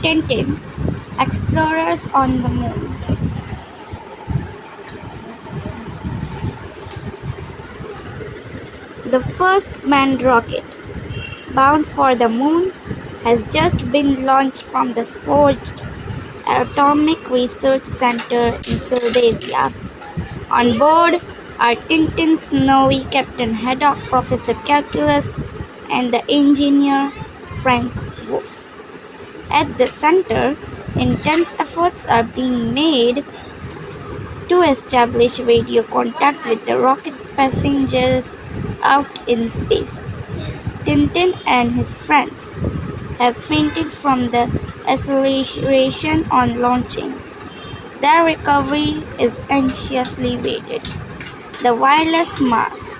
Tintin, Explorers on the Moon. The first manned rocket, bound for the moon, has just been launched from the Forged Atomic Research Center in Siberia. On board are Tintin's snowy Captain Haddock, Professor Calculus, and the engineer Frank Wolf. At the center, intense efforts are being made to establish radio contact with the rocket's passengers out in space. Tintin and his friends have fainted from the acceleration on launching. Their recovery is anxiously waited. The wireless masts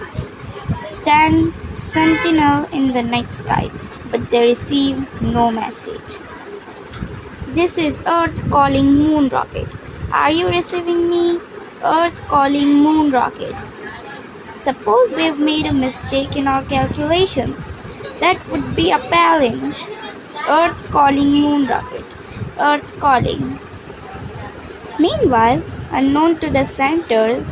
stand sentinel in the night sky, but they receive no message. This is Earth calling moon rocket. Are you receiving me? Earth calling moon rocket. Suppose we've made a mistake in our calculations. That would be appalling. Earth calling moon rocket. Earth calling. Meanwhile, unknown to the centers,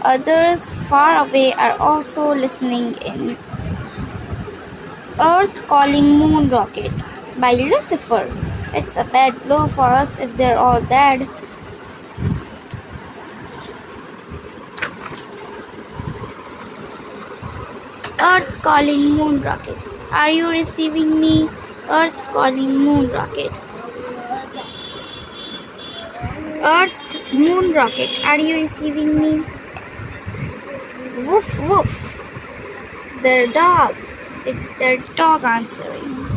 others far away are also listening in. Earth calling moon rocket by Lucifer. It's a bad blow for us if they're all dead. Earth calling moon rocket. Are you receiving me? Earth calling moon rocket. Earth moon rocket. Are you receiving me? Woof woof. The dog. It's their dog answering.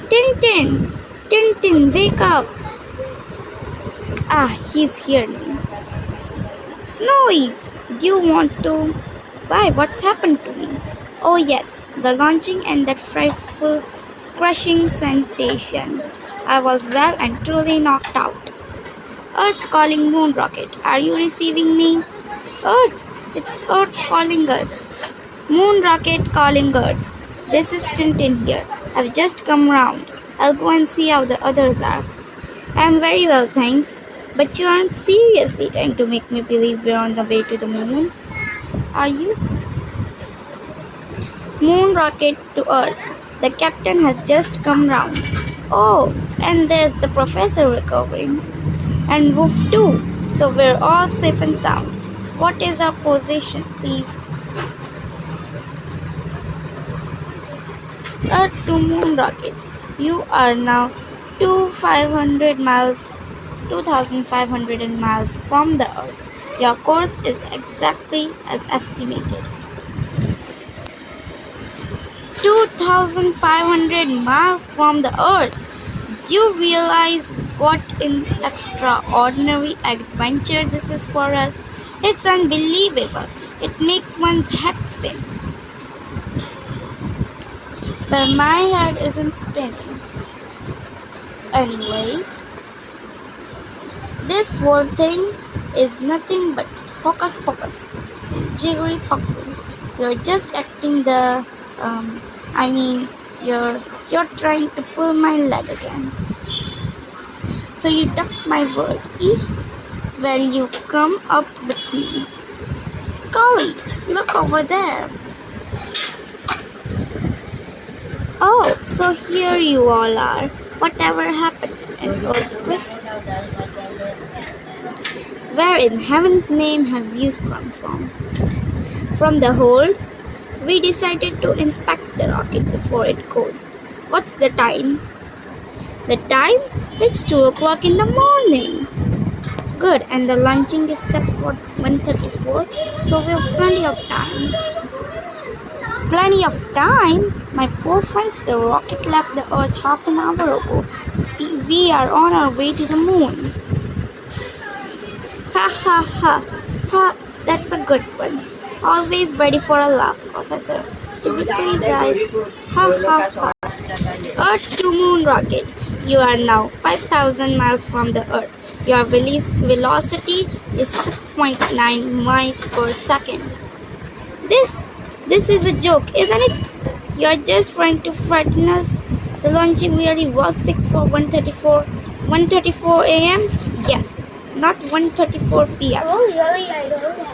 Tintin! Tintin, wake up! Ah, he's here now. Snowy, do you want to? Why, what's happened to me? Oh yes, the launching and that frightful crushing sensation. I was well and truly knocked out. Earth calling moon rocket. Are you receiving me? Earth! It's Earth calling us. Moon rocket calling Earth. This is Tintin here. I've just come round. I'll go and see how the others are. I'm very well, thanks. But you aren't seriously trying to make me believe we're on the way to the moon, are you? Moon rocket to Earth. The captain has just come round. Oh, and there's the professor recovering. And Wolf too. So we're all safe and sound. What is our position, please? Earth to moon rocket. You are now 2,500 miles from the Earth. Your course is exactly as estimated. 2,500 miles from the Earth. Do you realize what an extraordinary adventure this is for us? It's unbelievable. It makes one's head spin. But my head isn't spinning. Anyway, this whole thing is nothing but hocus pocus, jiggery pokery. You're just acting the, you're trying to pull my leg again. So you ducked my word, eh? Well, you come up with me. Golly, look over there. Oh, so here you all are. Whatever happened? An earthquake? Where in heaven's name have you sprung from? From the hold, we decided to inspect the rocket before it goes. What's the time? The time? It's 2 o'clock in the morning. Good, and the launching is set for 1:34, so we have plenty of time. Plenty of time? My poor friends, the rocket left the Earth half an hour ago. We are on our way to the moon. Ha ha ha. Ha, that's a good one. Always ready for a laugh, Professor. To be precise, ha ha ha. Earth to moon rocket. You are now 5,000 miles from the Earth. Your velocity is 6.9 miles per second. This is a joke, isn't it? You're just trying to frighten us. The launching really was fixed for 1:34 a.m.? Yes, not 1:34 p.m. Oh, really? I don't know.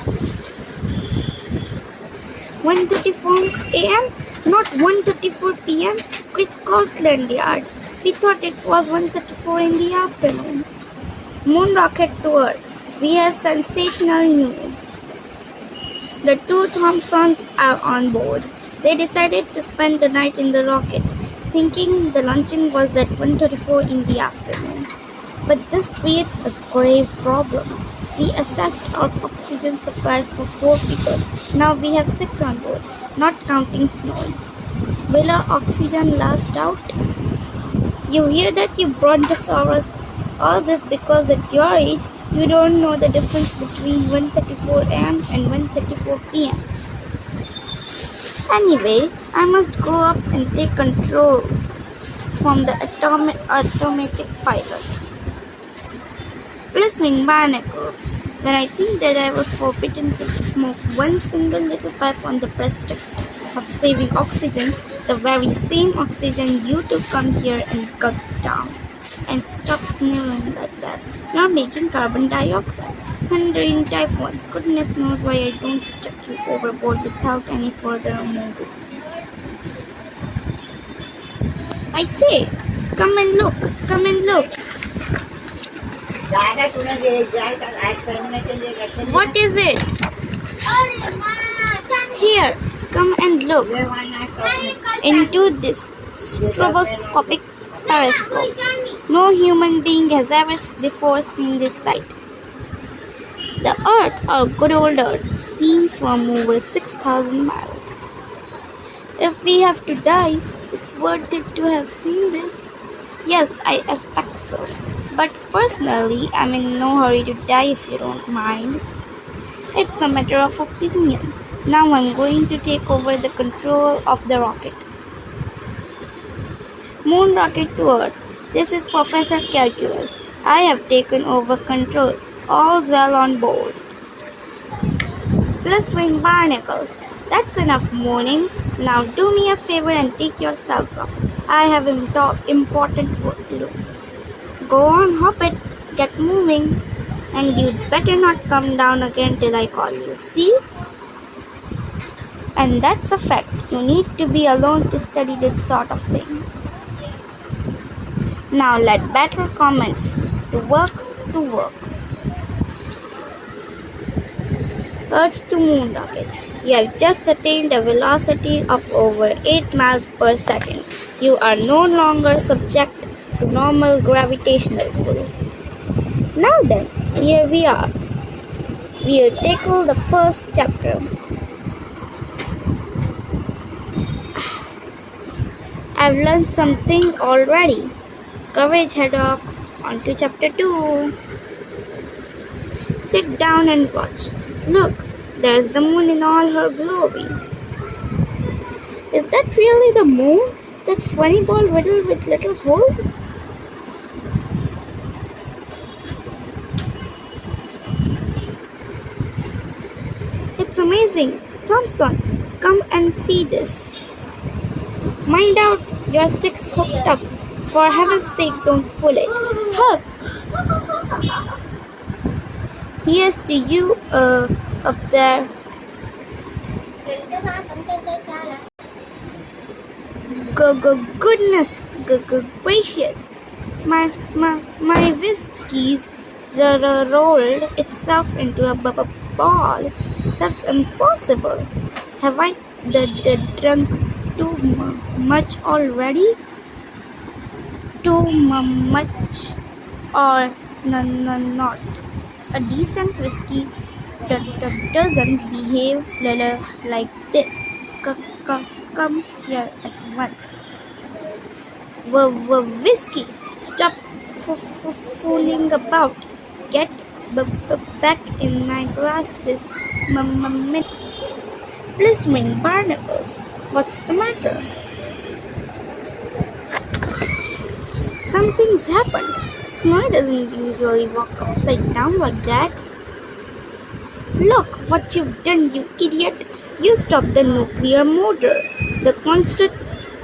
1:34 a.m., not 1:34 p.m. It's Scotland Yard. We thought it was 1:34 in the afternoon. Moon rocket to Earth. We have sensational news. The two Thompsons are on board. They decided to spend the night in the rocket, thinking the launching was at 1:34 in the afternoon. But this creates a grave problem. We assessed our oxygen supplies for 4 people. Now we have 6 on board, not counting Snowy. Will our oxygen last out? You hear that, you brontosaurus? All this because at your age, you don't know the difference between 1:34 am and 1:34 pm. Anyway, I must go up and take control from the automatic pilot. Listening barnacles. Then I think that I was forbidden to smoke one single little pipe on the prospect of saving oxygen, the very same oxygen you to come here and gulp down. And stop sniveling like that. You're making carbon dioxide. Thundering typhoons. Goodness knows why I don't chuck you overboard without any further movement. I say, come and look, come and look. What is it? Here, come and look into this stroboscopic periscope. No human being has ever before seen this sight. The Earth, our good old Earth, seen from over 6,000 miles. If we have to die, it's worth it to have seen this. Yes, I expect so. But personally, I'm in no hurry to die if you don't mind. It's a matter of opinion. Now I'm going to take over the control of the rocket. Moon rocket to Earth. This is Professor Calculus. I have taken over control. All's well on board. Blistering barnacles. That's enough mooning. Now do me a favor and take yourselves off. I have important work to do. Go on, hop it. Get moving. And you'd better not come down again till I call you. See? And that's a fact. You need to be alone to study this sort of thing. Now let battle commence. To work, to work. Earth to Moon rocket. You have just attained a velocity of over 8 miles per second. You are no longer subject to normal gravitational pull. Now then, here we are. We'll tackle the first chapter. I've learned something already. Courage, Haddock. On to chapter 2. Sit down and watch. Look, there's the moon in all her glory. Is that really the moon? That funny ball riddled with little holes? It's amazing. Thompson, come and see this. Mind out, your stick's hooked up. For heaven's sake, don't pull it. Hug! Here's to you, up there. Goodness, gracious. My whiskey's rolled itself into a ball. That's impossible. Have I drunk too much already? Too much or not? A decent whiskey doesn't behave like this. Come here at once. Whiskey, stop fooling about. Get back in my glass this minute. Blistering barnacles. What's the matter? Something's happened. Snowy doesn't usually walk upside down like that. Look what you've done, you idiot. You stopped the nuclear motor. The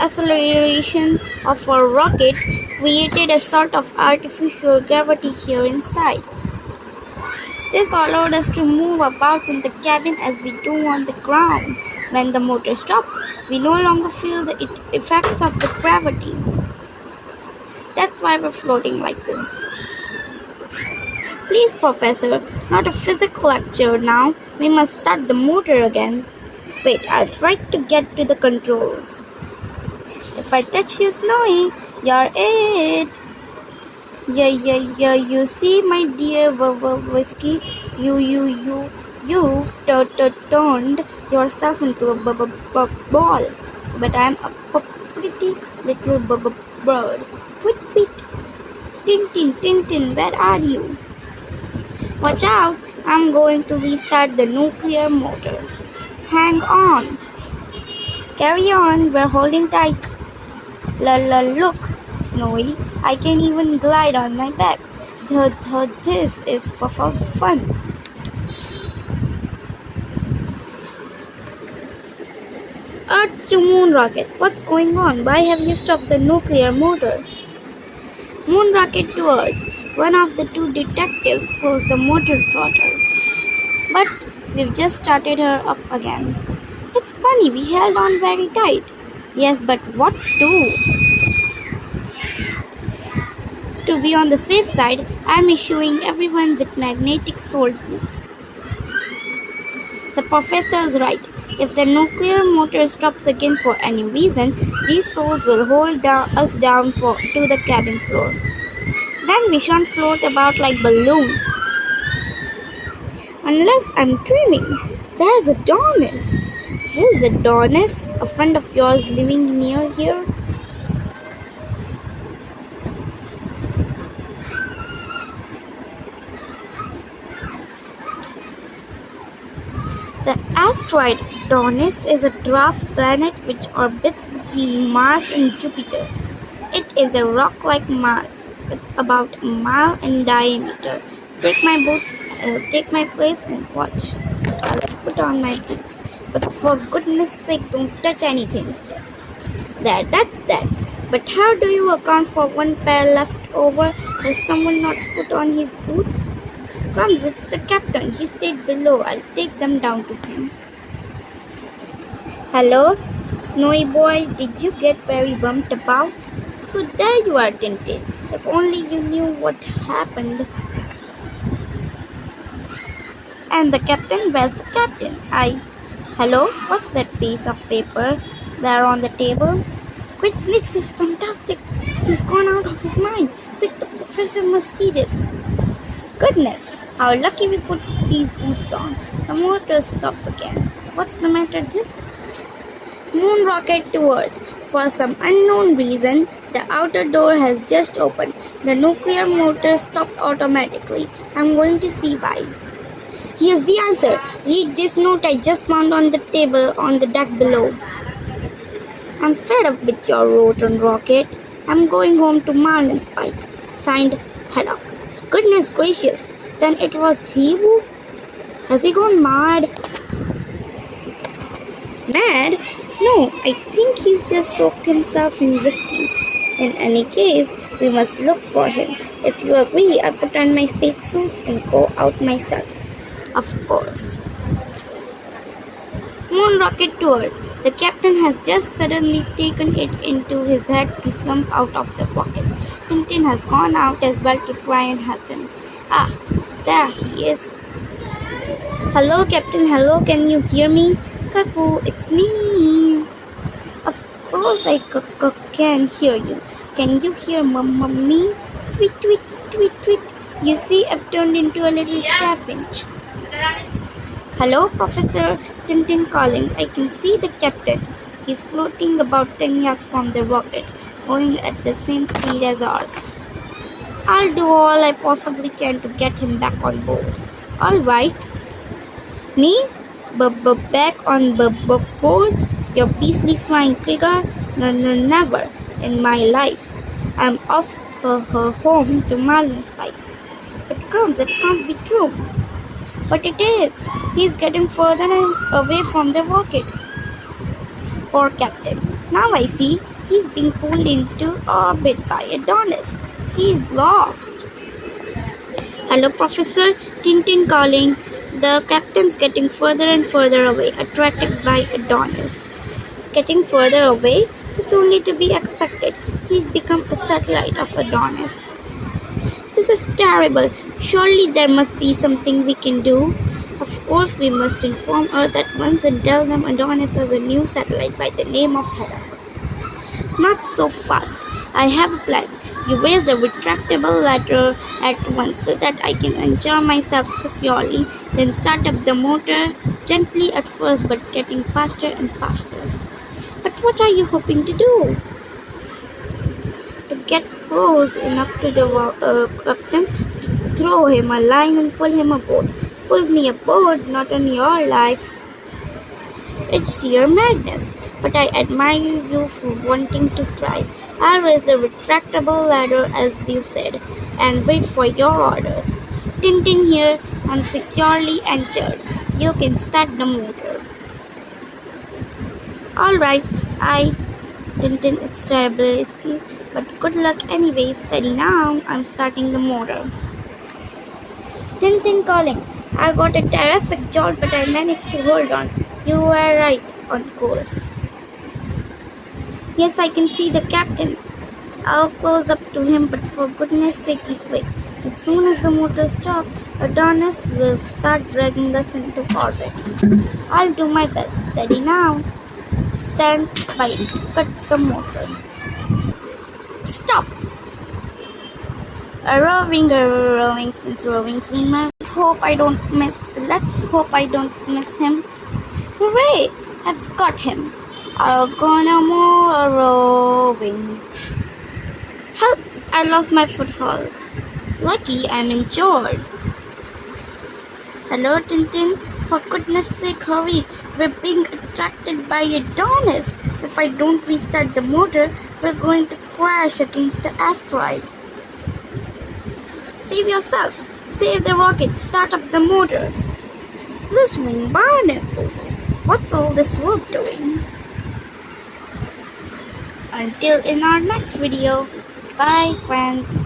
acceleration of our rocket created a sort of artificial gravity here inside. This allowed us to move about in the cabin as we do on the ground. When the motor stops, we no longer feel the effects of the gravity. That's why we're floating like this. Please, Professor, not a physics lecture now. We must start the motor again. Wait, I'll try to get to the controls. If I touch you, Snowy, you're it. Yeah, you see, my dear Whiskey, you've turned yourself into a ball. But I'm a pretty little bird. Tweet, Tintin, where are you? Watch out, I'm going to restart the nuclear motor. Hang on. Carry on, we're holding tight. Look, Snowy, I can even glide on my back. This is for fun. Earth to Moon rocket, what's going on? Why have you stopped the nuclear motor? Moon rocket to Earth. One of the two detectives closed the motor throttle. But we've just started her up again. It's funny, we held on very tight. Yes, but what to? To be on the safe side, I'm issuing everyone with magnetic sole boots. The professor's right. If the nuclear motor stops again for any reason, these soles will hold us down to the cabin floor. Then we shan't float about like balloons. Unless I'm dreaming. There's Adonis. Who's Adonis? A friend of yours living near here? The asteroid Adonis is a dwarf planet which orbits between Mars and Jupiter. It is a rock like Mars, with about a mile in diameter. Take my place and watch. I'll put on my boots, but for goodness sake, don't touch anything. That's that. But how do you account for one pair left over? Has someone not put on his boots? Crumbs, it's the captain. He stayed below. I'll take them down to him. Hello, Snowy boy. Did you get very bumped about? So there you are, Tintin. If only you knew what happened. And the captain? Where's the captain? Hello? What's that piece of paper there on the table? Quick, Snicks is fantastic. He's gone out of his mind. Quick, the professor must see this. Goodness, how lucky we put these boots on. The motor stopped again. What's the matter this? Moon rocket to Earth. For some unknown reason, the outer door has just opened. The nuclear motor stopped automatically. I'm going to see why. Here's the answer. Read this note I just found on the table on the deck below. I'm fed up with your rotten rocket. I'm going home to moon.Part. Signed, Haddock. Goodness gracious, then it was he who? Has he gone mad? Mad? No, I think he's just soaked himself in whiskey. In any case, we must look for him. If you agree, I'll put on my spacesuit and go out myself. Of course. Moon rocket to Earth. The captain has just suddenly taken it into his head to slump out of the rocket. Tintin has gone out as well to try and help him. Ah, there he is. Hello, Captain. Hello, can you hear me? Cuckoo, it's me. Of course I can hear you. Can you hear me? Tweet, tweet, tweet, tweet. You see, I've turned into a little chaffinch. Hello, Professor. Tintin calling. I can see the captain. He's floating about 10 yards from the rocket, going at the same speed as ours. I'll do all I possibly can to get him back on board. All right. Me? Back on board? Your beastly flying Krieger? No, never in my life. I'm off home to moon.Part. But Crumbs, that can't be true. But it is. He's getting further away from the rocket. Poor captain. Now I see he's being pulled into orbit by Adonis. He's lost. Hello, Professor. Tintin calling. The captain's getting further and further away, attracted by Adonis. Getting further away? It's only to be expected. He's become a satellite of Adonis. This is terrible. Surely there must be something we can do. Of course, we must inform Earth at once and tell them Adonis has a new satellite by the name of Haddock. Not so fast. I have a plan. You raise the retractable ladder at once so that I can anchor myself securely, then start up the motor, gently at first but getting faster and faster. But what are you hoping to do? To get close enough to the captain, to throw him a line and pull him aboard. Pull me aboard, not on your life. It's sheer madness, but I admire you for wanting to try. I'll raise the retractable ladder as you said, and wait for your orders. Tintin here, I'm securely anchored. You can start the motor. Alright, Tintin, it's terribly risky, but good luck anyway. Steady now, I'm starting the motor. Tintin calling. I got a terrific jolt, but I managed to hold on. You were right on course. Yes, I can see the captain. I'll close up to him, but for goodness sake be quick. As soon as the motor stops, Adonis will start dragging us into orbit. I'll do my best. Steady now. Stand by. Cut the motor. Stop. A rowing, since rowing's been my. Let's hope I don't miss him. Hooray! I've got him. I'll go no more rowing. Help! I lost my foothold. Lucky I'm injured. Hello, Tintin. For goodness sake, hurry. We're being attracted by Adonis. If I don't restart the motor, we're going to crash against the asteroid. Save yourselves. Save the rocket. Start up the motor. Listening barnacles. What's all this work doing? Until in our next video. Bye, friends.